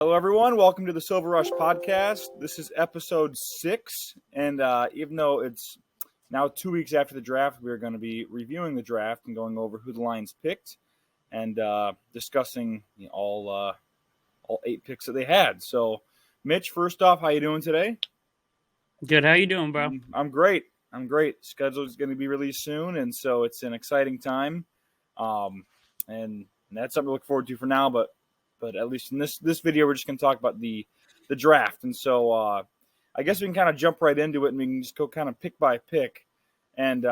Hello, everyone. Welcome to the Silver Rush podcast. This is episode 6, and even though it's now 2 weeks after the draft, we're going to be reviewing the draft and going over who the Lions picked and discussing all 8 picks that they had. So, Mitch, first off, how you doing today? Good. How you doing, bro? I'm great. Schedule is going to be released soon, and so it's an exciting time, and that's something to look forward to for now. But at least in this video, we're just going to talk about the draft. And so I guess we can kind of jump right into it, and we can just go kind of pick by pick. And,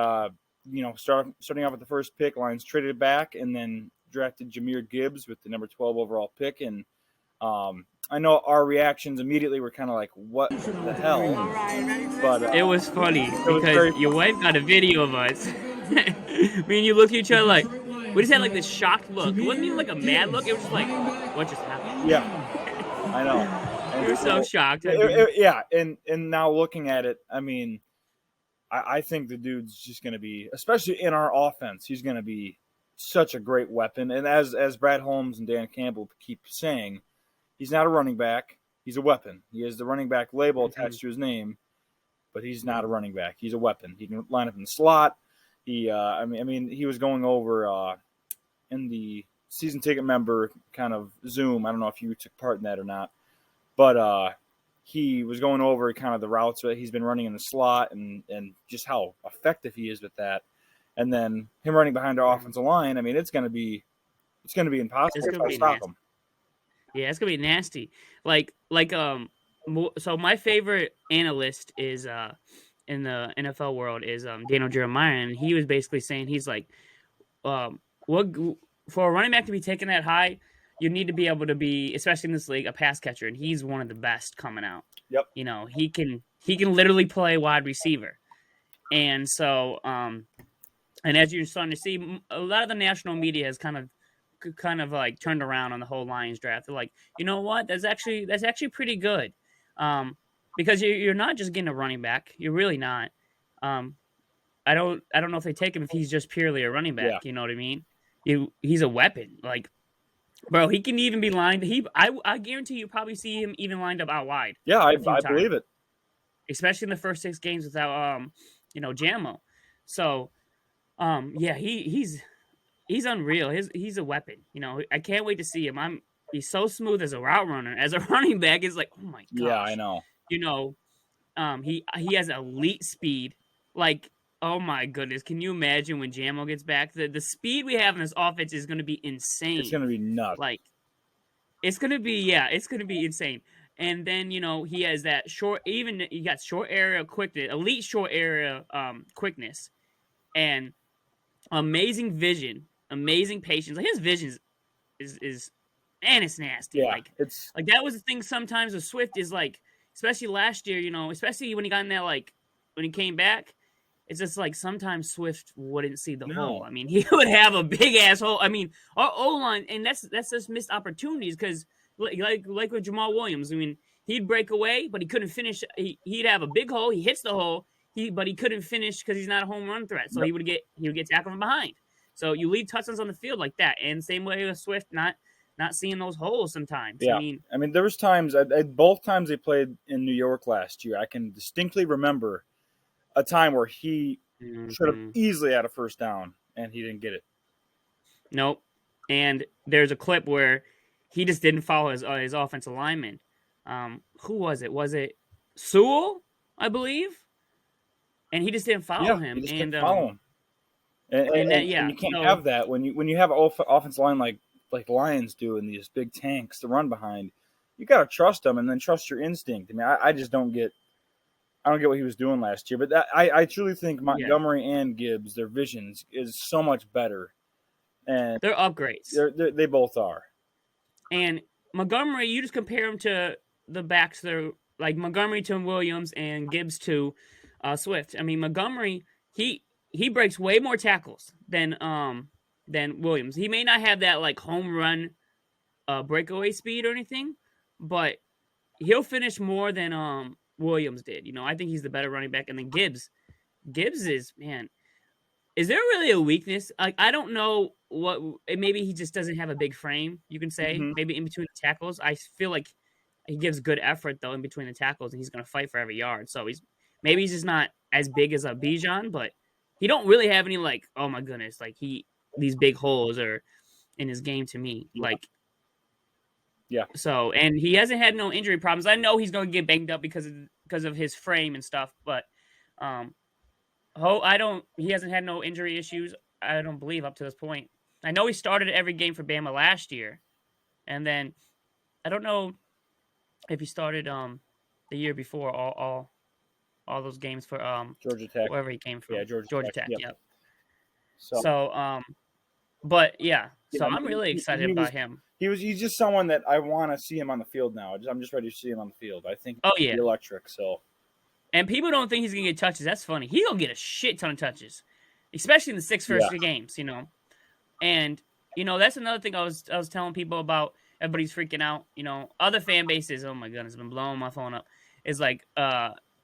starting off with the first pick, Lions traded it back and then drafted Jahmyr Gibbs with the number 12 overall pick. And I know our reactions immediately were kind of like, what the hell? But it was funny because your wife got a video of us. Me and you looked at each other like, we just had like this shocked look. It wasn't even like a mad look. It was just like, what just happened? Yeah, I know. We were so shocked. Yeah, and now looking at it, I mean, I think the dude's just going to be, especially in our offense, he's going to be such a great weapon. And as Brad Holmes and Dan Campbell keep saying, he's not a running back. He's a weapon. He has the running back label attached to his name, but he's not a running back. He's a weapon. He can line up in the slot. He, I mean, he was going over in the season ticket member kind of Zoom. I don't know if you took part in that or not, but he was going over kind of the routes that he's been running in the slot and just how effective he is with that. And then him running behind our offensive line. I mean, it's going to be impossible to stop him. Yeah, it's gonna be nasty. So my favorite analyst is in the NFL world is Daniel Jeremiah, and he was basically saying he's like, what for a running back to be taken that high, you need to be able to be, especially in this league, a pass catcher, and he's one of the best coming out. Yep. You know, he can literally play wide receiver, and so and as you're starting to see, a lot of the national media has kind of like turned around on the whole Lions draft. They're like, you know what? That's actually pretty good, because you're not just getting a running back. You're really not. I don't know if they take him if he's just purely a running back. Yeah. You know what I mean? He's a weapon. Like, bro, he can even be lined. I guarantee you probably see him even lined up out wide. Yeah, I believe it. Especially in the first 6 games without Jamo. So, yeah, he's unreal. He's a weapon. You know, I can't wait to see him. He's so smooth as a route runner. As a running back, it's like, oh my gosh. Yeah, I know. You know, he has elite speed. Like, oh my goodness, can you imagine when Jamo gets back? The speed we have in this offense is going to be insane. It's going to be nuts. Like, it's going to be insane. And then, you know, he has that he got short area quickness, elite short area quickness, and amazing vision, amazing patience. Like, his vision is man, it's nasty. Yeah, like that was the thing sometimes with Swift is like, especially last year, you know, especially when he got in that, like, when he came back, it's just like sometimes Swift wouldn't see the hole. I mean, he would have a big ass hole. I mean, our O-line, and that's just missed opportunities because like with Jamal Williams, I mean, he'd break away, but he couldn't finish. He'd have a big hole. He hits the hole. But he couldn't finish because he's not a home run threat. So he would get tackled from behind. So you leave touchdowns on the field like that. And same way with Swift, not seeing those holes sometimes. Yeah. I mean there was times, both times they played in New York last year, I can distinctly remember a time where he should have easily had a first down, and he didn't get it. Nope. And there's a clip where he just didn't follow his offensive lineman. Who was it? Was it Sewell, I believe? And he just didn't follow him. He just didn't follow him. And you can't have that when you have an offensive line like Lions do, and these big tanks to run behind. You got to trust them and then trust your instinct. I mean, I just don't get what he was doing last year. But I truly think Montgomery and Gibbs, their visions is so much better. And they're upgrades. They both are. And Montgomery, you just compare him to the backs that are like Montgomery to Williams and Gibbs to Swift. I mean, Montgomery, he breaks way more tackles than Williams. He may not have that like home run breakaway speed or anything, but he'll finish more than Williams did. You know, I think he's the better running back. And then Gibbs is, man, is there really a weakness? Like, I don't know what. Maybe he just doesn't have a big frame. You can say Mm-hmm. maybe in between the tackles. I feel like he gives good effort though in between the tackles, and he's going to fight for every yard. So he's just not as big as a Bijan, but he don't really have any like, oh my goodness, like these big holes are in his game to me. Yeah. Like, yeah. So, and he hasn't had no injury problems. I know he's going to get banged up because of his frame and stuff, but he hasn't had no injury issues. I don't believe up to this point. I know he started every game for Bama last year, and then I don't know if he started the year before all those games for Georgia Tech, wherever he came from. Yeah, Georgia Tech. Yep. So but yeah, so Yeah, I'm really excited about him. He's just someone that I want to see him on the field now. I'm just ready to see him on the field. I think Oh, he's yeah. electric. So And people don't think he's gonna get touches. That's funny. He gonna get a shit ton of touches, especially in the six first games. You know, and you know that's another thing I was telling people about. Everybody's freaking out. You know, other fan bases. Oh my goodness, I've been blowing my phone up. Is like,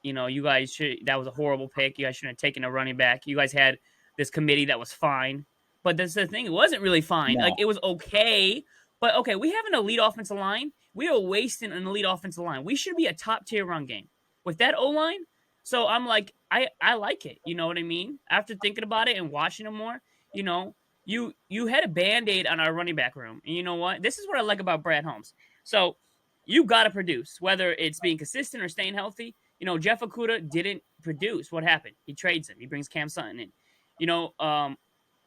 you know, you guys should. That was a horrible pick. You guys shouldn't have taken a running back. You guys had this committee that was fine, but that's the thing. It wasn't really fine. No. Like it was okay, but okay. We have an elite offensive line. We are wasting an elite offensive line. We should be a top tier run game with that O-line. So I'm like, I like it. You know what I mean? After thinking about it and watching them more, you know, you had a Band-Aid on our running back room. And you know what? This is what I like about Brad Holmes. So you got to produce, whether it's being consistent or staying healthy. You know, Jeff Okudah didn't produce. What happened? He trades him. He brings Cam Sutton in. You know,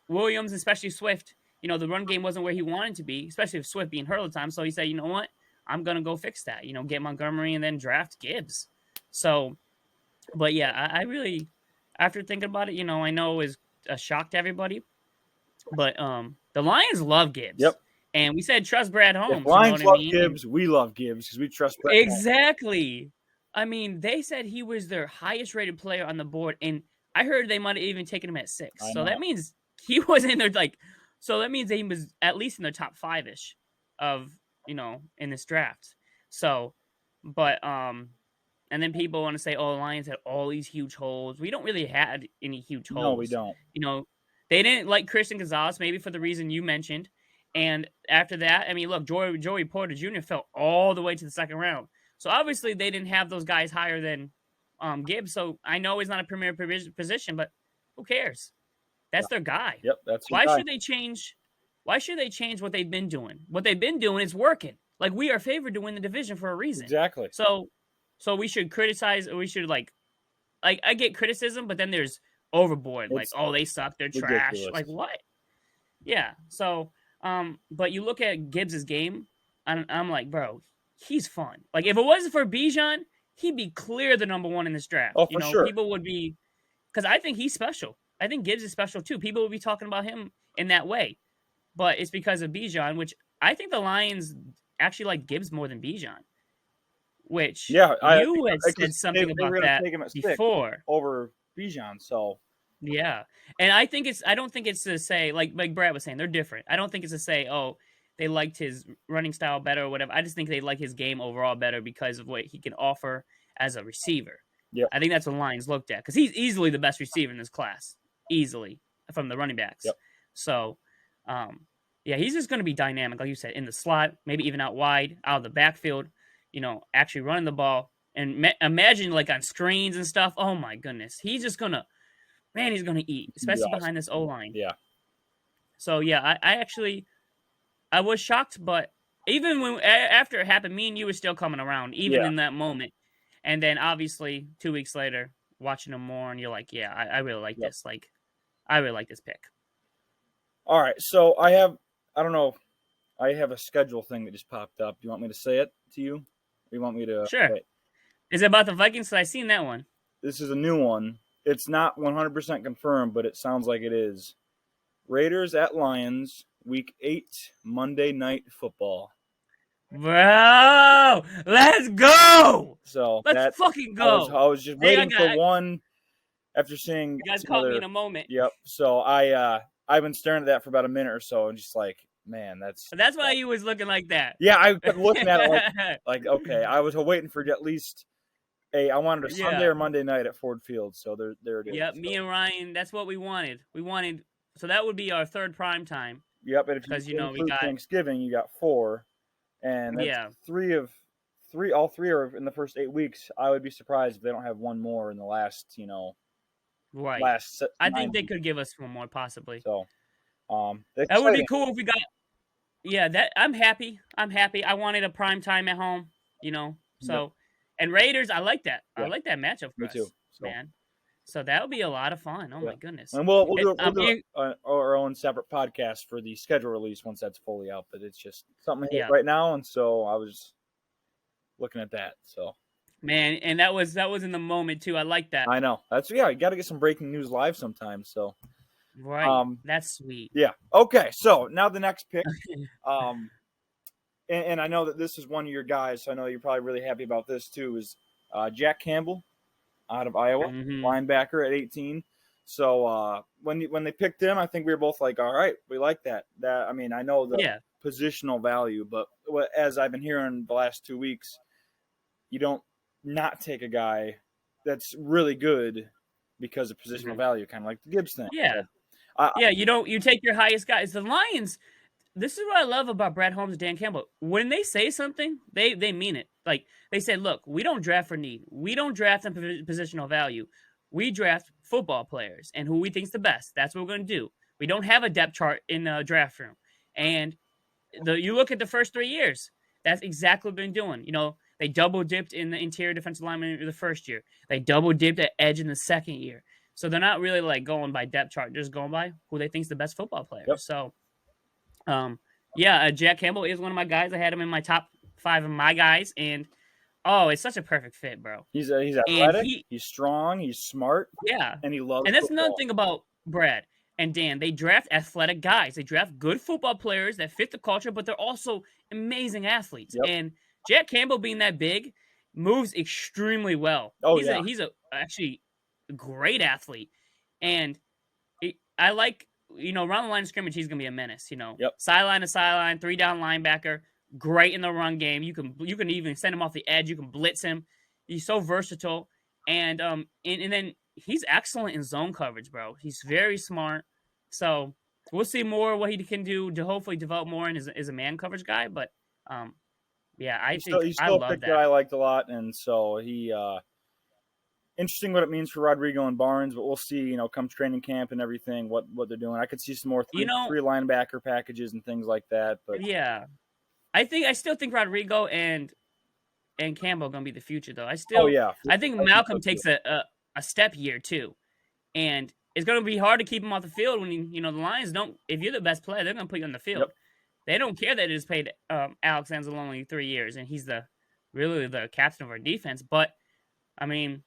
Williams, especially Swift, you know, the run game wasn't where he wanted to be, especially with Swift being hurt all the time. So he said, you know what? I'm going to go fix that. You know, get Montgomery and then draft Gibbs. So, but yeah, I really, after thinking about it, you know, I know it was a shock to everybody, but the Lions love Gibbs. Yep. And we said trust Brad Holmes. If Lions love mean? Gibbs, we love Gibbs because we trust Brad Exactly. Holmes. I mean, they said he was their highest rated player on the board, and I heard they might have even taken him at 6. So that means he was in their so that means he was at least in their top 5-ish of, you know, in this draft. So, but and then people want to say, oh, Lions had all these huge holes. We don't really have any huge holes. No, we don't. You know, they didn't like Christian Gonzalez, maybe for the reason you mentioned. And after that, I mean, look, Joey Porter Jr. fell all the way to the second round. So obviously they didn't have those guys higher than Gibbs. So I know he's not a premier position, but who cares? That's their guy. Yep, that's why should they change? Why should they change what they've been doing? What they've been doing is working. Like, we are favored to win the division for a reason. Exactly. So we should criticize, or we should like I get criticism, but then there's overboard. Like, oh, they suck, they're trash. Ridiculous. Like, what? Yeah. So, but you look at Gibbs's game, and I'm like, bro, he's fun. Like, if it wasn't for Bijan, he'd be clear the number 1 in this draft. Oh, for sure. People would be, because I think he's special. I think Gibbs is special too. People would be talking about him in that way, but it's because of Bijan, which I think the Lions actually like Gibbs more than Bijan. Which you had said something about that before over Bijan. So yeah, and I don't think it's to say like Brad was saying they're different. I don't think it's to say they liked his running style better or whatever. I just think they like his game overall better because of what he can offer as a receiver. Yeah, I think that's what Lions looked at because he's easily the best receiver in this class, easily from the running backs. Yep. So, yeah, he's just going to be dynamic, like you said, in the slot, maybe even out wide, out of the backfield. You know, actually running the ball, and imagine like on screens and stuff. Oh my goodness, he's just gonna eat, especially behind this O-line. Yeah. So yeah, I was shocked, but even after it happened, me and you were still coming around, even in that moment. And then obviously 2 weeks later, watching him more, and you're like, yeah, I really like this. Like, I really like this pick. All right, so I have a schedule thing that just popped up. Do you want me to say it to you? Or you want me to? Sure. Wait. Is it about the Vikings? I seen that one. This is a new one. It's not 100% confirmed, but it sounds like it is. Raiders at Lions, Week 8, Monday Night Football. Bro, let's go! So let's fucking go. I was just waiting for one after seeing. You guys caught me in a moment. Yep. So I've been staring at that for about a minute or so, and just like, man, that's why you was looking like that. Yeah, I kept looking at it like okay. I was waiting for at least Hey, I wanted a Sunday Yeah. or Monday night at Ford Field, so there it is. Yep. Me So, and Ryan, that's what we wanted. So that would be our third prime time yep, and if you because, we include got, Thanksgiving, you got 4, and that's yeah, 3 of 3. All 3 are in the first 8 weeks. I would be surprised if they don't have one more in the last, right. I 9 think they weeks. could give us one more possibly. So, That would be exciting. cool if we got, yeah, that I'm happy. I'm happy. I wanted a prime time at home, Yep, so, and Raiders, I like that. I yep, like that matchup for me too. us, So, man. So that would be a lot of fun. Oh yeah, my goodness. and we'll I'm do our own separate podcast for the schedule release once that's fully out. But it's just something yeah, right now, and so I was looking at that. So man, and that was in the moment too. I like that. I know you got to get some breaking news live sometimes. So Right. um, That's sweet. yeah, okay. So now the next pick, um, and I know that this is one of your guys, so I know you're probably really happy about this too. Is Jack Campbell out of Iowa, Hmm. linebacker at 18. So when they picked him, I think we were both like, all right, we like that. I mean, I know the Yeah. positional value, but as I've been hearing the last 2 weeks, you don't not take a guy that's really good because of positional Hmm. value, kind of like the Gibbs thing. Yeah. So, I, Yeah. You take your highest guys. The Lions. This is what I love about Brad Holmes and Dan Campbell. When they say something, they mean it. Like they say, look, we don't draft for need. We don't draft on positional value. We draft football players and who we think's the best. That's what we're going to do. We don't have a depth chart in the draft room. And you look at the first 3 years. That's exactly what they've been doing. They double dipped in the interior defensive lineman the first year. They double dipped at edge in the second year. So they're not really like going by depth chart, just going by who they think's the best football player. yep, So Jack Campbell is one of my guys. I had him in my top 5 of my guys, and it's such a perfect fit, bro. he's And athletic, he's strong, he's smart, yeah, and he loves and that's another football. thing about Brad and Dan. They draft athletic guys. They draft good football players that fit the culture, but they're also amazing athletes. Yep. And Jack Campbell, being that big, moves extremely well. Oh He's yeah. a actually great athlete, and I like, around the line of scrimmage, he's gonna be a menace. Yep. Sideline to sideline, 3-down linebacker, great in the run game. You can even send him off the edge. You can blitz him. He's so versatile, and then he's excellent in zone coverage, bro. He's very smart. So we'll see more what he can do to hopefully develop more as a man coverage guy. But yeah, I think He's I still a love pick that that. I liked a lot, and so he interesting what it means for Rodrigo and Barnes, but we'll see, come training camp and everything, what they're doing. I could see some more three linebacker packages and things like that. But yeah, I still think Rodrigo and Campbell are gonna be the future, though. oh yeah, I think Malcolm takes a step year too, and it's gonna be hard to keep him off the field when the Lions don't. If you're the best player, they're gonna put you on the field. Yep. They don't care that it just paid Alex Anzalone 3 years, and he's really the captain of our defense. But I mean,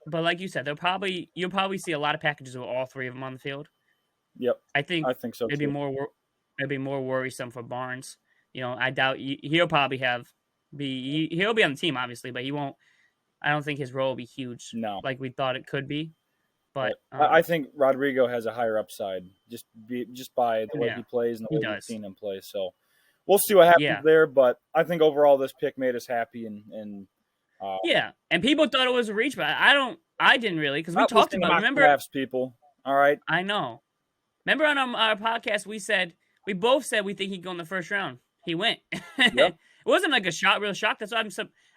like you said, you'll probably see a lot of packages with all 3 of them on the field. Yep, I think so it'd too. be more worrisome for Barnes. I doubt he'll probably he'll be on the team, obviously, but he won't. I don't think his role will be huge, No, like we thought it could be. But I think Rodrigo has a higher upside just by the way he plays and the way we've seen him play. So we'll see what happens there. But I think overall this pick made us happy and yeah. And people thought it was a reach, but I didn't really, because we talked about. Remember, drafts, people. All right, I know. Remember on our podcast we both said we think he'd go in the first round. He went. Yep. It wasn't like a real shock. That's why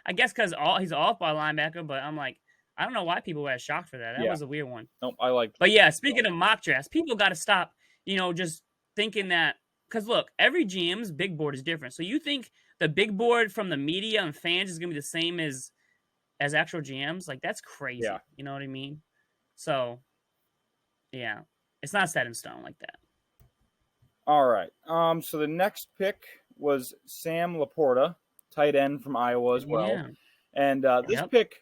I guess because he's an off-ball linebacker, but I'm like, I don't know why people were shocked for that. That was a weird one. Nope, I like. But yeah, speaking of mock drafts, people got to stop, just thinking that, because look, every GM's big board is different. So you think the big board from the media and fans is gonna be the same as actual GMs? Like, that's crazy. Yeah. You know what I mean? So yeah, it's not set in stone like that. All right. So the next pick was Sam Laporta, tight end from Iowa as well. Yeah. And this pick,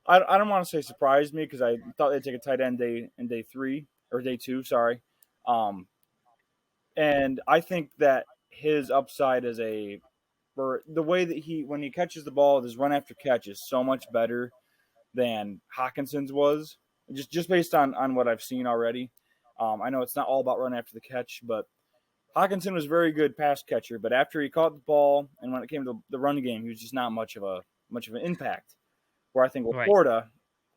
I don't want to say surprised me because I thought they'd take a tight end day 3 or day 2, sorry. And I think that his upside as for the way that when he catches the ball, his run after catch is so much better than Hawkinson's was, just based on what I've seen already. I know it's not all about run after the catch, but Hawkinson was a very good pass catcher, but after he caught the ball and when it came to the run game, he was just not much of an impact. where I think Right. Laporta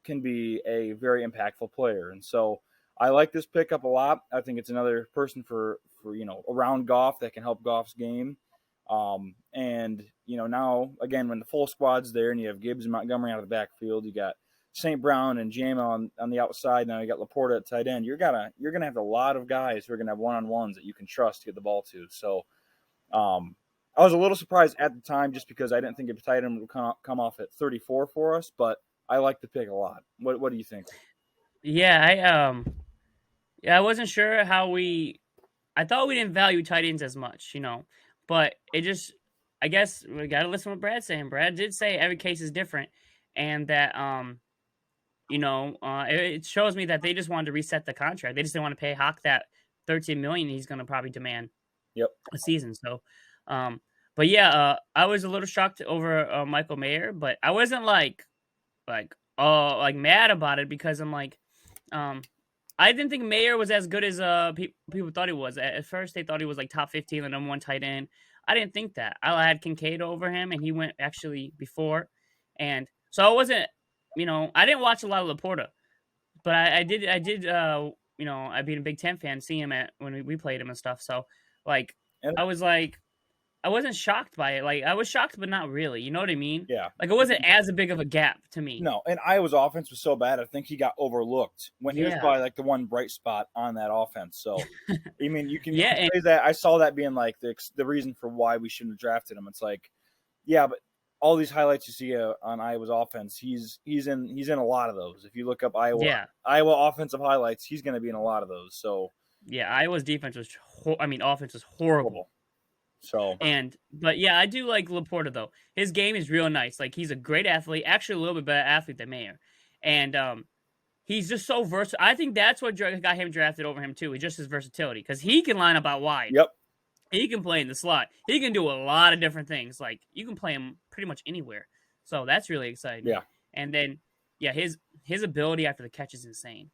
can be a very impactful player. And so I like this pickup a lot. I think it's another person for around Goff that can help Goff's game. And now again, when the full squad's there and you have Gibbs and Montgomery out of the backfield, you got St. Brown and Jama on the outside. Now you got Laporta at tight end. You're gonna have a lot of guys who are gonna have one-on-ones that you can trust to get the ball to. So I was a little surprised at the time just because I didn't think a tight end would come off at 34 for us, but I like the pick a lot. What do you think? Yeah, I wasn't sure how I thought we didn't value tight ends as much, but I guess we got to listen to what Brad's saying. Brad did say every case is different, and that it shows me that they just wanted to reset the contract. They just didn't want to pay Hawk that $13 million he's going to probably demand Yep. a season. So, but yeah, I was a little shocked over Michael Mayer, but I wasn't like mad about it because I'm like, I didn't think Mayer was as good as people thought he was. At first, they thought he was like top 15, the number one tight end. I didn't think that. I had Kincaid over him, and he went actually before. And so I wasn't, I didn't watch a lot of Laporta, but I did, I've been a Big Ten fan, see him when we played him and stuff. So, like, And I was like, I wasn't shocked by it. Like, I was shocked, but not really. You know what I mean? yeah. Like, it wasn't as big of a gap to me. No, and Iowa's offense was so bad, I think he got overlooked when he was probably like the one bright spot on that offense. So, I mean, you can say that. I saw that being like the reason for why we shouldn't have drafted him. It's like, yeah, but all these highlights you see on Iowa's offense, he's in a lot of those. If you look up Iowa offensive highlights, he's going to be in a lot of those. So, yeah, Iowa's defense was, offense was horrible. So, but yeah, I do like Laporta though. His game is real nice. Like, he's a great athlete, actually a little bit better athlete than Mayer, and he's just so versatile. I think that's what got him drafted over him too. It's just his versatility because he can line up out wide. Yep. He can play in the slot. He can do a lot of different things. Like, you can play him pretty much anywhere. So that's really exciting. Yeah. And then, yeah, his ability after the catch is insane.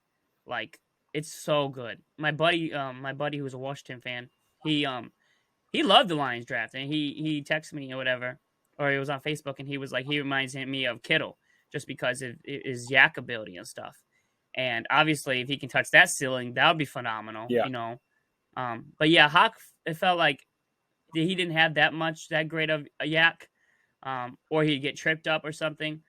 Like, it's so good. My buddy who was a Washington fan, he loved the Lions draft, and he texted me or whatever, or it was on Facebook, and he was like, he reminds me of Kittle just because of his yak ability and stuff. And obviously, if he can touch that ceiling, that would be phenomenal. Yeah. But yeah, Hawk, it felt like he didn't have that great of a yak, or he'd get tripped up or something.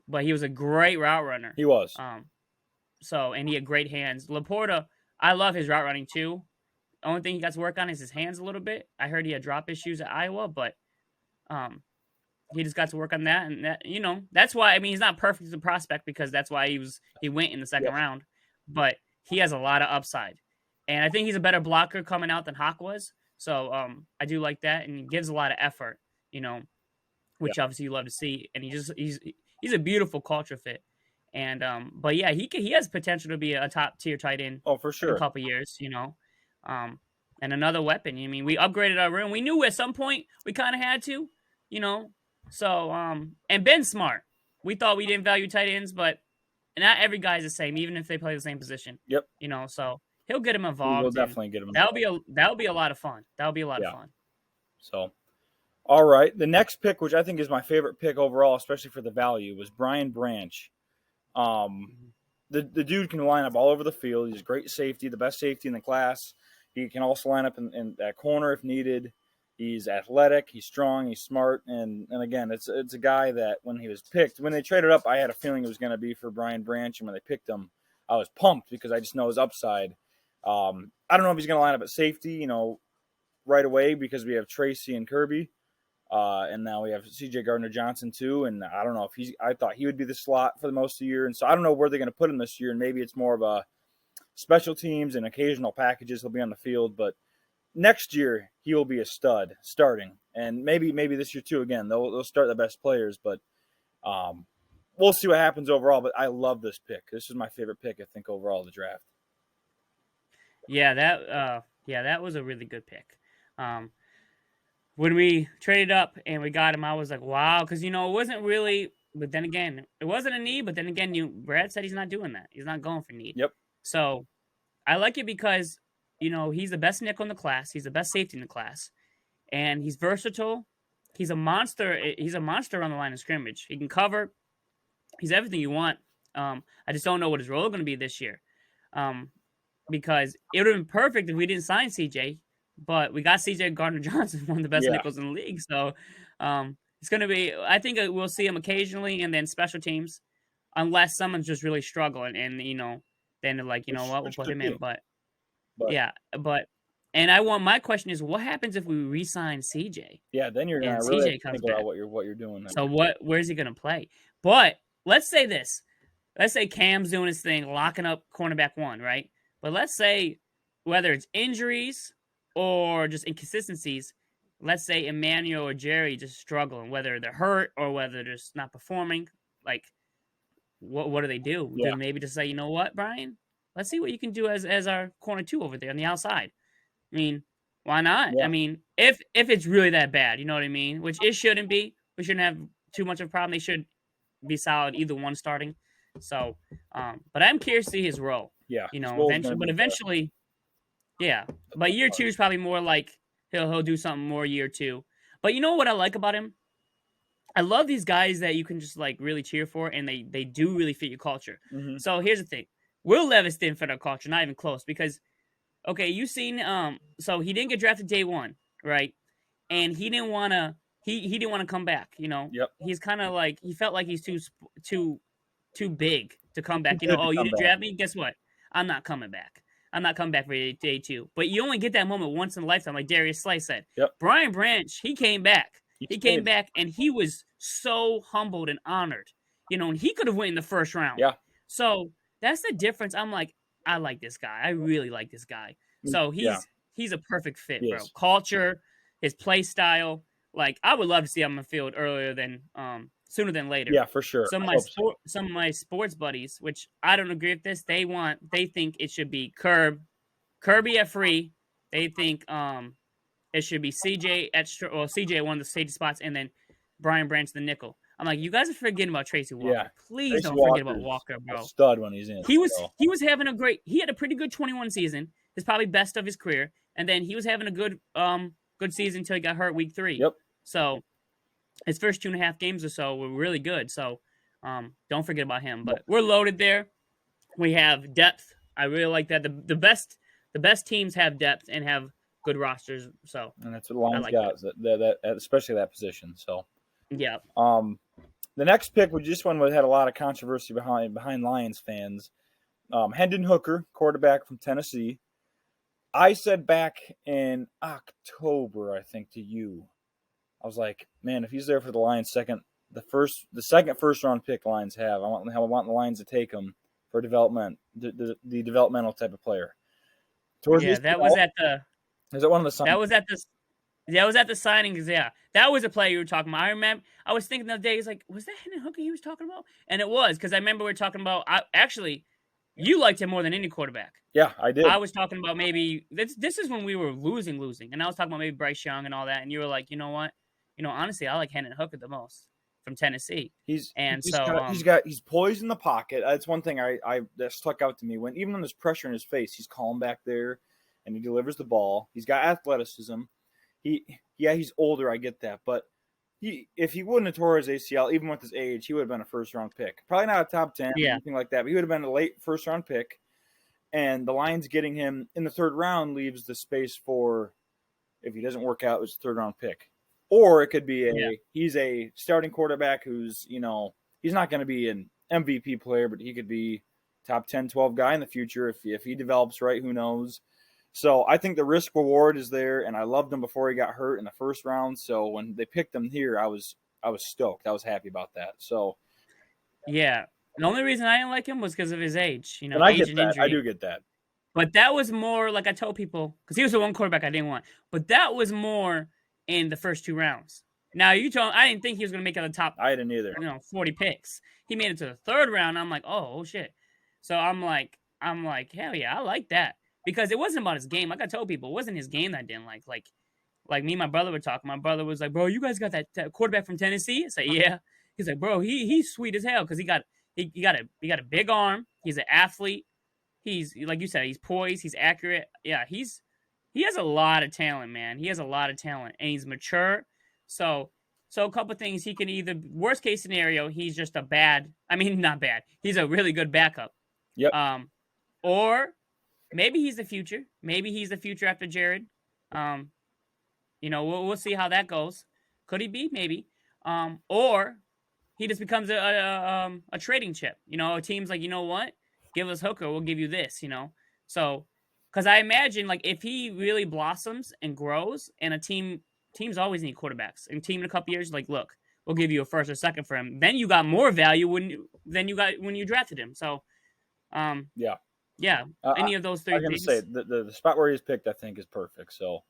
But he was a great route runner. He was. And he had great hands. Laporta, I love his route running too. The only thing he got to work on is his hands a little bit. I heard he had drop issues at Iowa, but he just got to work on that. And that, that's why, I mean, he's not perfect as a prospect because that's why he went in the second round. But he has a lot of upside. And I think he's a better blocker coming out than Hawk was. So I do like that. And he gives a lot of effort, which obviously you love to see. And he's a beautiful culture fit. And but yeah, he has potential to be a top tier tight end. Oh, for sure. In a couple years, and another weapon. I mean, we upgraded our room. We knew at some point we kind of had to, So and Ben's smart. We thought we didn't value tight ends, but not every guy's the same, even if they play the same position. Yep. So he'll get him involved. We'll definitely get him involved. That'll be a lot of fun. That'll be a lot of fun. So, all right. The next pick, which I think is my favorite pick overall, especially for the value, was Brian Branch. The dude can line up all over the field. He's a great safety, the best safety in the class. He can also line up in that corner if needed. He's athletic, he's strong, he's smart, and again, it's a guy that when he was picked, when they traded up, I had a feeling it was going to be for Brian Branch, and when they picked him, I was pumped because I just know his upside. I don't know if he's going to line up at safety, right away because we have Tracy and Kirby, and now we have C.J. Gardner-Johnson too, and I don't know if I thought he would be the slot for the most of the year, and so I don't know where they're going to put him this year, and maybe it's more of a special teams and occasional packages he'll be on the field, but next year he will be a stud starting, and maybe this year too. Again, they'll start the best players, but we'll see what happens overall. But I love this pick. This is my favorite pick, I think, overall of the draft. Yeah, that was a really good pick. When we traded up and we got him, I was like, wow, because it wasn't really. But then again, it wasn't a need. But then again, Brad said he's not doing that. He's not going for need. Yep. So I like it because he's the best nickel in the class. He's the best safety in the class, and he's versatile. He's a monster. He's a monster on the line of scrimmage. He can cover. He's everything you want. I just don't know what his role is going to be this year. Because it would have been perfect if we didn't sign CJ, but we got CJ Gardner-Johnson, one of the best Yeah. nickels in the league. So it's going to be, I think we'll see him occasionally, and then special teams, unless someone's just really struggling, and then they're like, you know what, we'll put him in. But yeah, and my question is, what happens if we re-sign CJ? Yeah, then you're gonna really think about what you're doing. Then. So where's he gonna play? But let's say this. Let's say Cam's doing his thing, locking up cornerback 1, right? But let's say whether it's injuries or just inconsistencies, let's say Emmanuel or Jerry just struggling, whether they're hurt or whether they're just not performing. Like, what do they do? Yeah. Do maybe just say, you know what, Brian? Let's see what you can do as our corner 2 over there on the outside. I mean, why not? Yeah. I mean, if it's really that bad, you know what I mean? Which it shouldn't be. We shouldn't have too much of a problem. They should be solid, either one starting. So, but I'm curious to see his role. Yeah, eventually, yeah. But year 2 is probably more like he'll do something more year 2. But you know what I like about him? I love these guys that you can just like really cheer for, and they do really fit your culture. Mm-hmm. So here's the thing: Will Levis didn't fit our culture, not even close. Because, okay, you seen so he didn't get drafted day 1, right? And he didn't want to. He didn't want to come back. You know. Yep. He's kind of like, he felt like he's too big to come back. You know, oh, you didn't draft me? Guess what? I'm not coming back. I'm not coming back for day 2. But you only get that moment once in a lifetime, like Darius Slay said. Yep. Brian Branch, he came back. He came back, and he was so humbled and honored. You know, and he could have went in the first round. Yeah. So that's the difference. I'm like, I like this guy. I really like this guy. So he's a perfect fit, bro. Culture, his play style. Like, I would love to see him on the field sooner than later. Yeah, for sure. Some of my sports buddies, which I don't agree with this, they think it should be Kirby at free. They think it should be CJ CJ at one of the safety spots, and then Brian Branch the nickel. I'm like, you guys are forgetting about Tracy Walker. Yeah. Please don't forget about Walker, bro. A stud when he's in. He was having he had a pretty good 21 season. It's probably best of his career, and then he was having a good season until he got hurt week 3. Yep. So his first 2.5 games or so were really good. So don't forget about him. But we're loaded there. We have depth. I really like that. The best teams have depth and have good rosters. So, and that's what the Lions got. That especially that position. So yeah. The next pick, we just one had a lot of controversy behind Lions fans. Hendon Hooker, quarterback from Tennessee. I said back in October, I think, to you, I was like, man, if he's there for the Lions the second first round pick Lions have, I want the Lions to take him for development, the developmental type of player. Was at the. Is it one of the signings? That was at the. Yeah, it was at the signings. Yeah, that was a player you were talking about. I remember. I was thinking the other day, like, was that Hendon Hooker he was talking about? And it was, because I remember we were talking about. You liked him more than any quarterback. Yeah, I did. I was talking about maybe this is when we were losing, and I was talking about maybe Bryce Young and all that, and you were like, you know what? Honestly, I like Hendon Hooker the most from Tennessee. He's poised in the pocket. That's one thing that stuck out to me. Even when there's pressure in his face, he's calm back there, and he delivers the ball. He's got athleticism. He's older. I get that, but if he wouldn't have tore his ACL, even with his age, he would have been a first-round pick. Probably not a top 10 or anything like that, but he would have been a late first-round pick. And the Lions getting him in the third round leaves the space for, if he doesn't work out, it's a third-round pick. Or it could be he's a starting quarterback who's, he's not going to be an MVP player, but he could be top 10, 12 guy in the future if he develops right, who knows. So I think the risk reward is there, and I loved him before he got hurt in the first round. So when they picked him here, I was stoked. I was happy about that. So yeah, the only reason I didn't like him was because of his age. And I get that. I do get that. But that was more, like I told people, because he was the one quarterback I didn't want. But that was more in the first 2 rounds. Now I didn't think he was going to make it the top. I didn't either. 40 picks. He made it to the third round. I'm like, oh shit. So I'm like, hell yeah, I like that. Because it wasn't about his game. Like I told people, it wasn't his game that I didn't like. Like me and my brother were talking. My brother was like, bro, you guys got that quarterback from Tennessee? I said, yeah. He's like, bro, he's sweet as hell because he got a big arm. He's an athlete. He's, like you said, he's poised. He's accurate. Yeah, he has a lot of talent, man. He has a lot of talent, and he's mature. So So a couple things he can either worst case scenario, he's just a bad. I mean, not bad. He's a really good backup. Yep. Or maybe he's the future. Maybe he's the future after Jared. We'll see how that goes. Could he be? Maybe. Or he just becomes a trading chip. A team's like, you know what? Give us Hooker, we'll give you this. So because I imagine like if he really blossoms and grows, and teams always need quarterbacks, and team in a couple years like, look, we'll give you a first or second for him. Then you got more value than you got when you drafted him. So, yeah. Any of those three. I'm gonna say the spot where he's picked, I think, is perfect. So.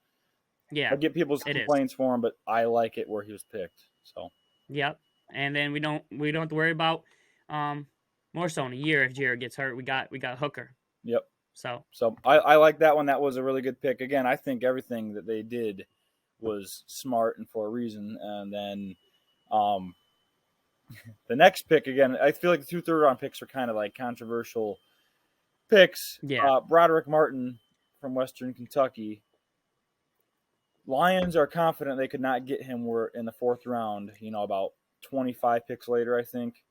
Yeah, I get people's complaints for him, but I like it where he was picked. So. Yep, and then we don't have to worry about more so in a year if Jared gets hurt. We got Hooker. Yep. So I like that one. That was a really good pick. Again, I think everything that they did was smart and for a reason. And then the next pick, again, I feel like the 2 third-round picks are kind of like controversial picks. Yeah. Broderick Martin from Western Kentucky. Lions are confident they could not get him. We're in the 4th round, about 25 picks later, I think.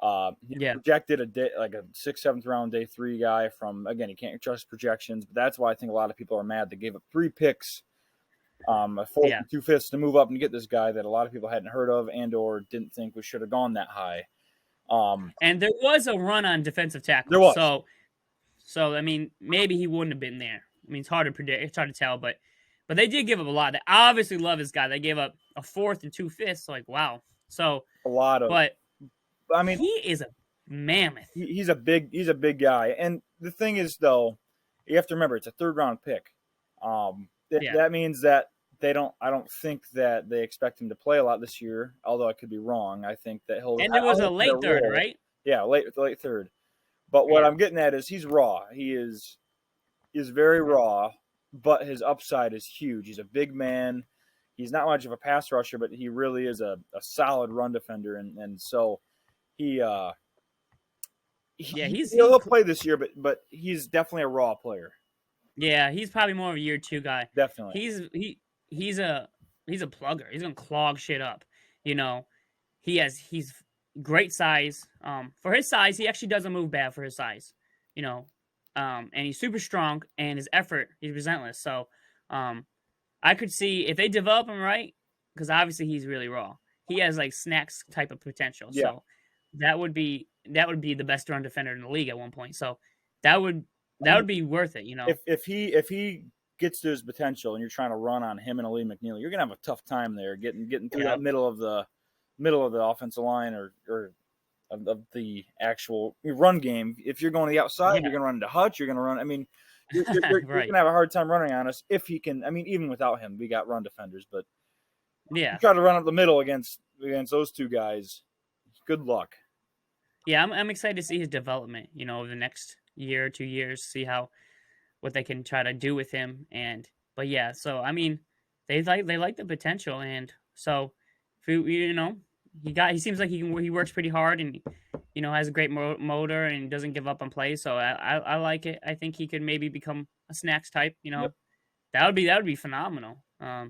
Projected a 6th, 7th round day 3 guy from, again, you can't trust projections, but that's why I think a lot of people are mad. They gave up 3 picks, a 4th and 2/5 to move up and get this guy that a lot of people hadn't heard of and or didn't think we should have gone that high. And there was a run on defensive tackle. There was. So I mean, maybe he wouldn't have been there. I mean, it's hard to predict. It's hard to tell, but they did give up a lot. They obviously love this guy. They gave up a 4th and 2/5. Like, wow. So a lot of. But I mean, he is a mammoth. He's a big guy. And the thing is, though, you have to remember it's a 3rd round pick. That means that I don't think that they expect him to play a lot this year. Although I could be wrong. I think that he'll. And it was a late 3rd, right? Yeah, late 3rd. But what I'm getting at is he's raw. He is very raw. But his upside is huge. He's a big man. He's not much of a pass rusher, but he really is a solid run defender. And so he'll play this year, but he's definitely a raw player. Yeah, he's probably more of a year 2 guy. Definitely. He's a plugger. He's gonna clog shit up. He's great size. For his size, he actually doesn't move bad for his size. And he's super strong, and his effort, he's relentless. So, I could see if they develop him right, because obviously he's really raw. He has like snacks type of potential. Yeah. So that would be the best run defender in the league at one point. So that would be worth it. If he gets to his potential, and you're trying to run on him and Ali McNeil, you're gonna have a tough time there getting through that middle of the offensive line or of the actual run game. If you're going to the outside, you're going to run into Hutch. You're going to run. I mean, you're right. Going to have a hard time running on us if he can. I mean, even without him, we got run defenders. But you try to run up the middle against those 2 guys. Good luck. Yeah, I'm excited to see his development. Over the next year or 2 years, see what they can try to do with him. But yeah, so I mean, they like the potential, and so he seems like he works pretty hard, and has a great motor and doesn't give up on plays. So I like it. I think he could maybe become a snacks type. Yep. That would be phenomenal. I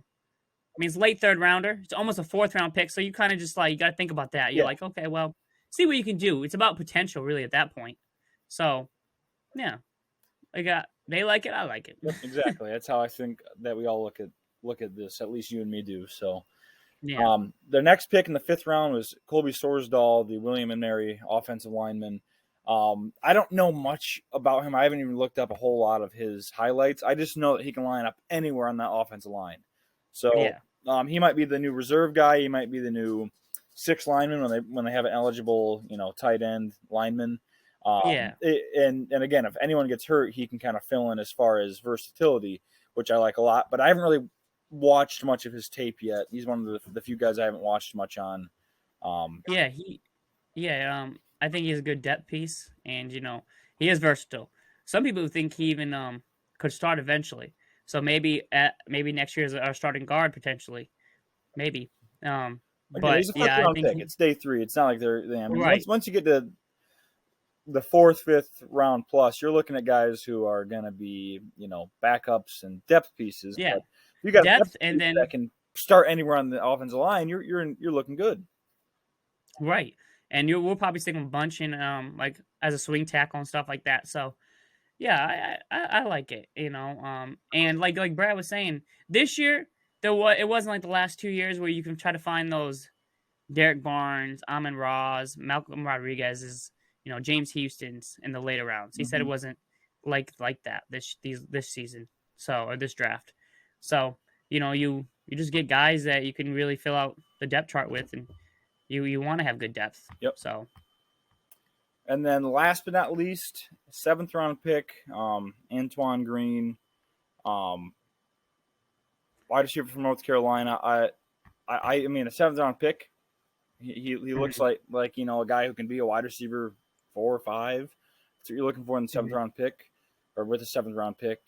mean, it's late 3rd rounder. It's almost a 4th round pick. So you kind of just you got to think about that. You're like, okay, well, see what you can do. It's about potential really at that point. So yeah, they like it. I like it. Yep, exactly. That's how I think that we all look at this. At least you and me do. So. Yeah. The next pick in the 5th round was Colby Sorsdahl, the William and Mary offensive lineman. I don't know much about him. I haven't even looked up a whole lot of his highlights. I just know that he can line up anywhere on that offensive line. So he might be the new reserve guy. He might be the new 6th lineman when they have an eligible, tight end lineman. And again, if anyone gets hurt, he can kind of fill in as far as versatility, which I like a lot. But I haven't really watched much of his tape yet. He's one of the few guys I haven't watched much on. I think he's a good depth piece, and he is versatile. Some people think he even could start eventually. So maybe next year is our starting guard potentially, maybe. But he's a first-round pick. It's day 3. It's not like they're. I mean, right. Once you get to the 4th, 5th round plus, you're looking at guys who are going to be, backups and depth pieces. Yeah. But you got depth, and then that can start anywhere on the offensive line, you're looking good. Right. And we'll probably stick him a bunch in like as a swing tackle and stuff like that. So yeah, I like it, and like Brad was saying, this year it wasn't like the last 2 years where you can try to find those Derek Barnes, Amon-Ra's, Malcolm Rodriguez's, James Houston's in the later rounds. He said it wasn't like that this season, or this draft. So you just get guys that you can really fill out the depth chart with, and you want to have good depth. Yep. So. And then last but not least, 7th round pick, Antoine Green, wide receiver from North Carolina. I mean, a 7th round pick. He looks like a guy who can be a wide receiver 4 or 5. That's what you're looking for in the 7th round pick, or with a 7th round pick.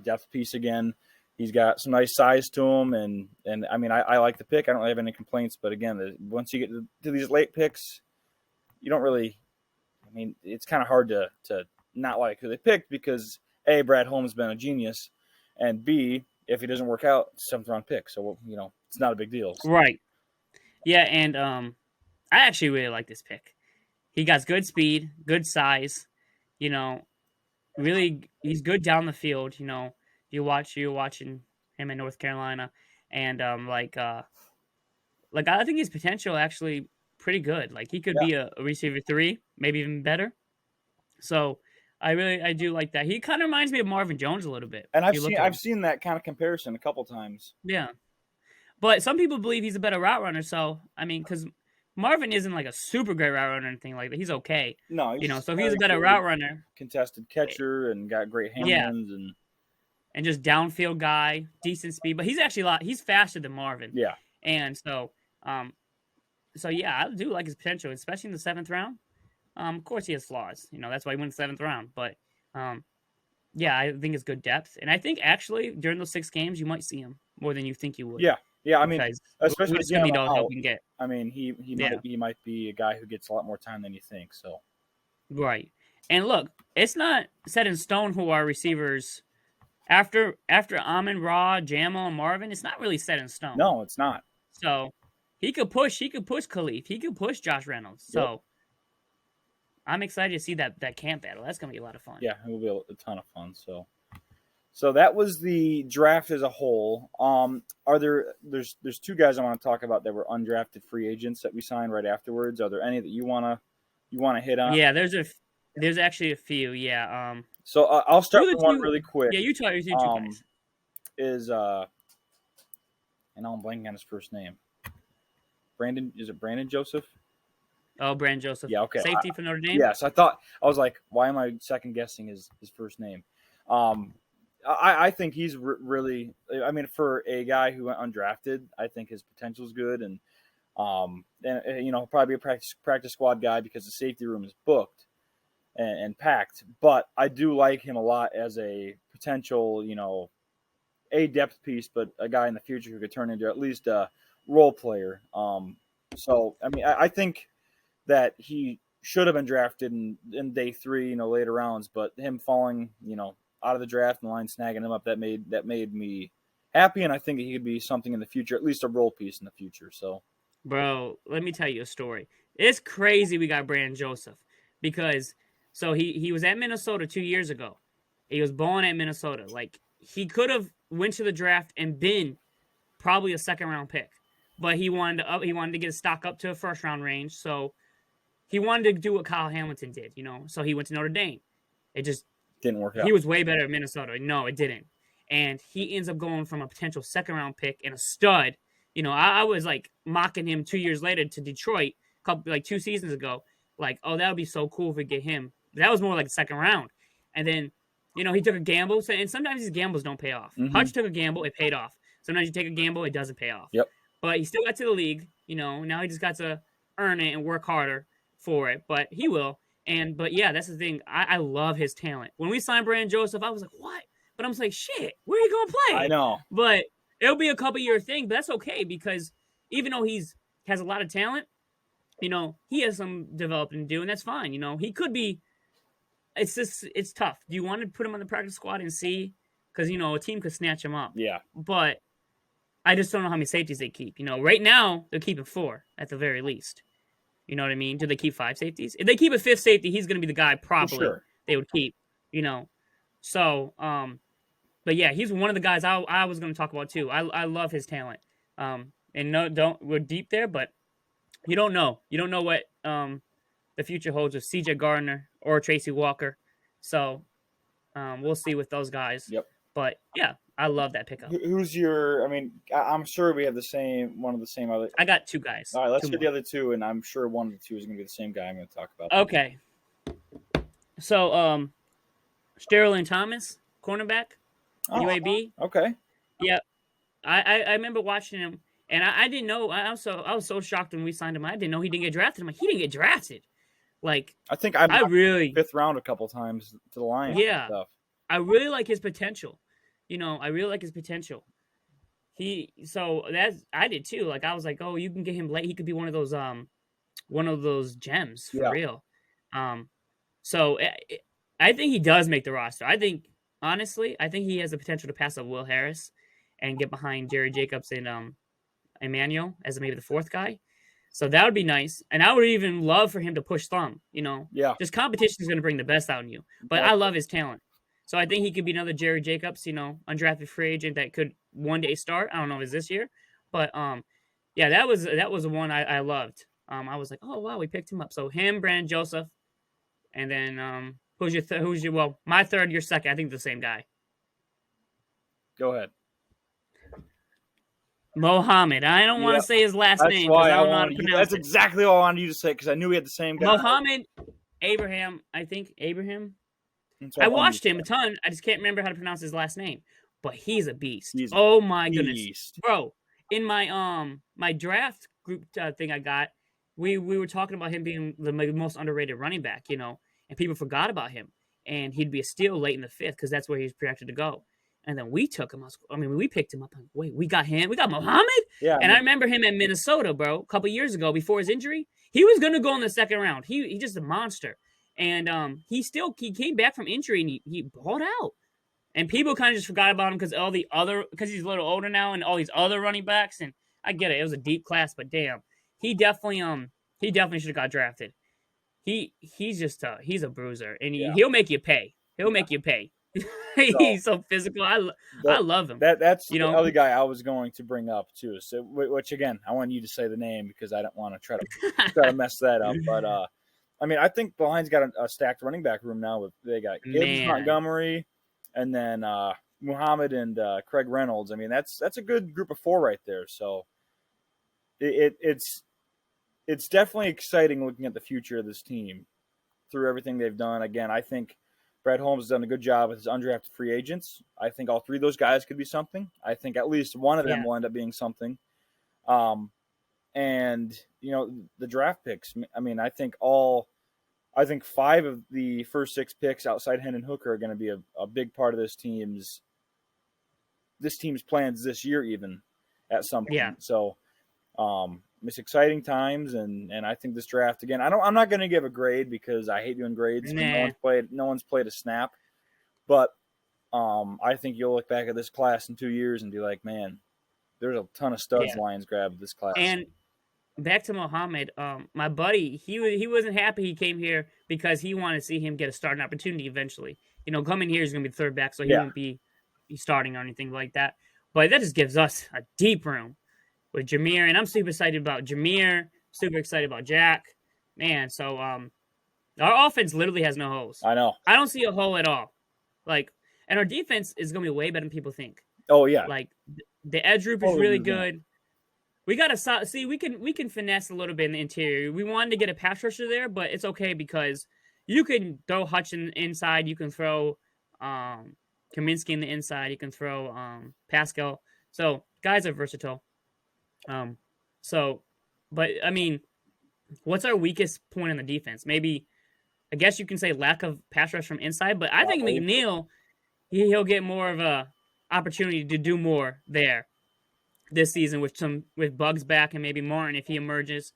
Depth piece again. He's got some nice size to him, and I mean, I like the pick. I don't have any complaints. But again, once you get to these late picks, you don't really. I mean, it's kind of hard to not like who they picked because A, Brad Holmes has been a genius, and B, if he doesn't work out, 7th round pick. So it's not a big deal. Right. Yeah, and I actually really like this pick. He got good speed, good size. Really, he's good down the field. You're watching him in North Carolina, and I think his potential actually pretty good. Like he could be a receiver 3, maybe even better. So I do like that. He kind of reminds me of Marvin Jones a little bit. And I've seen that kind of comparison a couple times. Yeah, but some people believe he's a better route runner. So I mean, because Marvin isn't like a super great route runner or anything like that. He's okay. No, so if he's a better route runner, contested catcher, and got great hands, and just downfield guy, decent speed. But he's actually he's faster than Marvin. Yeah, and so yeah, I do like his potential, especially in the 7th round. Of course, he has flaws. That's why he went the 7th round. But yeah, I think it's good depth, and I think actually during those 6 games, you might see him more than you think you would. Yeah. I mean, especially we still need all help we can get. I mean, he might be a guy who gets a lot more time than you think. So. Right, and look, it's not set in stone who our receivers after Amon-Ra, Jamal, and Marvin. It's not really set in stone. No, it's not. So. He could push Khalif. He could push Josh Reynolds. So I'm excited to see that camp battle. That's gonna be a lot of fun. Yeah, it will be a ton of fun. So that was the draft as a whole. There's 2 guys I want to talk about that were undrafted free agents that we signed right afterwards. Are there any that you wanna hit on? Yeah, there's actually a few. Yeah. So I'll start with one really quick. Yeah, you talk. You 2 guys. And I'm blanking on his first name. Is it Brandon Joseph? Oh, Brandon Joseph. Yeah, okay. Safety for Notre Dame? Yes, I was like, why am I second guessing his first name? I think he's really, I mean, for a guy who went undrafted, I think his potential is good, and probably a practice squad guy because the safety room is booked and packed. But I do like him a lot as a potential, a depth piece, but a guy in the future who could turn into at least a role player. So I mean, I think that he should have been drafted in day 3, later rounds, but him falling, out of the draft and the line snagging him up, that made me happy, and I think he could be something in the future, at least a role piece in the future. So, bro, let me tell you a story. It's crazy we got Brandon Joseph because he was at Minnesota 2 years ago. He was born at Minnesota. Like he could have went to the draft and been probably a 2nd round pick. But he wanted to get his stock up to a 1st round range, so he wanted to do what Kyle Hamilton did, So he went to Notre Dame. It just didn't work out. He was way better at Minnesota. No, it didn't. And he ends up going from a potential 2nd round pick and a stud. I was like mocking him 2 years later to Detroit, 2 seasons ago. Like, oh, that would be so cool if we get him. But that was more like the 2nd round. And then, he took a gamble. And sometimes these gambles don't pay off. Hutch took a gamble, it paid off. Sometimes you take a gamble, it doesn't pay off. Yep. But he still got to the league, now he just got to earn it and work harder for it. But he will. But yeah, that's the thing. I love his talent. When we signed Brandon Joseph, I was like, what? But I'm like, shit, where are you going to play? I know. But it'll be a couple-year thing, but that's okay because even though has a lot of talent, he has some developing to do, and that's fine. He could be – it's tough. Do you want to put him on the practice squad and see? Because, a team could snatch him up. Yeah. But I just don't know how many safeties they keep. Right now they're keeping 4 at the very least. You know what I mean? Do they keep 5 safeties? If they keep a 5th safety, he's going to be the guy For probably sure. they would keep. So but yeah, he's one of the guys I was going to talk about too. I love his talent. And we're deep there, but you don't know. You don't know what the future holds with C.J. Gardner or Tracy Walker. So we'll see with those guys. Yep. But yeah, I love that pickup. Who's your? I mean, I'm sure we have one of the same other. I got 2 guys. All right, let's Two hear the more. other 2, and I'm sure one of the 2 is going to be the same guy I'm going to talk about. Okay. So Sterling Thomas, cornerback, UAB. Okay. Yeah, I remember watching him, and I didn't know. I was so shocked when we signed him. I didn't know he didn't get drafted. I'm like, he didn't get drafted. Like, I think I really 5th round a couple times to the Lions. Yeah. And stuff. I really like his potential. I really like his potential. I did too. Like, I was like, oh, you can get him late. He could be one of those gems for real. So I think he does make the roster. Honestly, I think he has the potential to pass up Will Harris and get behind Jerry Jacobs and Emmanuel as maybe the 4th guy. So that would be nice. And I would even love for him to push thumb, Yeah. This competition is going to bring the best out in you. But I love his talent. So I think he could be another Jerry Jacobs, undrafted free agent that could one day start. I don't know if it's this year. But yeah, that was the one I loved. I was like, oh wow, we picked him up. So him, Brandon Joseph, and then who's your my third, your second. I think the same guy. Go ahead. Mohammed. I don't want to say his last name because I don't know how to pronounce That's it. exactly all I wanted you to say because I knew we had the same guy. Mohammed Abraham. I think Abraham. I watched him a ton. I just can't remember how to pronounce his last name. But he's a beast. Oh my goodness, bro! In my my draft group thing I got, we were talking about him being the most underrated running back, and people forgot about him, and he'd be a steal late in the 5th because that's where he's projected to go. And then we took him. We picked him up. Wait, we got him. We got Mohammed. Yeah. And I remember him in Minnesota, bro, a couple years ago before his injury. He was gonna go in the 2nd round. He's just a monster. And he came back from injury and he balled out. And people kind of just forgot about him because he's a little older now and all these other running backs. And I get it. It was a deep class, but damn, he definitely should have got drafted. He's just he's a bruiser and he'll make you pay. He'll make you pay. He's so physical. I love him. That's the other guy I was going to bring up too. So, which again, I want you to say the name because I don't want to try to mess that up. But I mean, I think the Lions got a stacked running back room now. They got Gibbs, Montgomery, and then Muhammad and Craig Reynolds. I mean, that's a good group of 4 right there. So it's definitely exciting looking at the future of this team through everything they've done. Again, I think Brad Holmes has done a good job with his undrafted free agents. I think all 3 of those guys could be something. I think at least one of them will end up being something. And the draft picks. I mean, I think 5 of the first 6 picks outside Hendon Hooker are going to be a big part of this team's plans this year, even at some point. Yeah. So it's exciting times, and I think this draft again. I'm not going to give a grade because I hate doing grades. No one's played a snap, but I think you'll look back at this class in 2 years and be like, man, there's a ton of studs Lions grabbed this class. And back to Mohammed, my buddy, he wasn't happy he came here because he wanted to see him get a starting opportunity eventually. Coming here he's going to be the 3rd back, so he won't be starting or anything like that. But that just gives us a deep room with Jameer, and I'm super excited about Jameer, super excited about Jack. Man, so our offense literally has no holes. I know. I don't see a hole at all. And our defense is going to be way better than people think. Oh, yeah. The edge group is really good. We got to see. We can finesse a little bit in the interior. We wanted to get a pass rusher there, but it's okay because you can throw Hutchin inside. You can throw Kaminsky in the inside. You can throw Pascal. So guys are versatile. But I mean, what's our weakest point on the defense? Maybe, I guess you can say lack of pass rush from inside. But I think McNeil, he'll get more of a opportunity to do more there this season with Bugs back and maybe Martin if he emerges,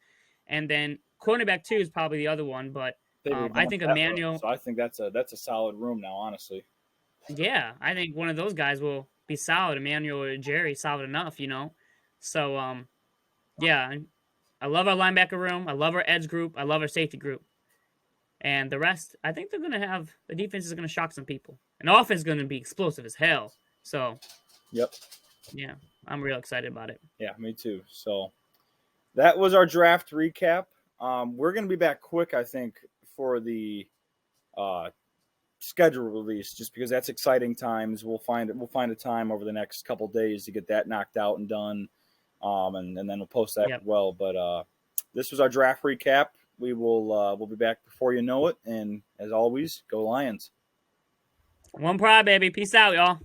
and then cornerback 2 is probably the other one. But I think Emmanuel. So I think that's a solid room now, honestly. Yeah, I think one of those guys will be solid. Emmanuel or Jerry solid enough, you know. So yeah, I love our linebacker room. I love our edge group. I love our safety group. And the rest, I think they're gonna have the defense is gonna shock some people. And the offense is gonna be explosive as hell. So Yep. yeah, I'm real excited about it. Yeah, me too. So that was our draft recap. We're going to be back quick, I think, for the schedule release, just because that's exciting times. We'll find a time over the next couple days to get that knocked out and done, and then we'll post that as well. But this was our draft recap. We'll be back before you know it, and as always, go Lions. One pride, baby. Peace out, y'all.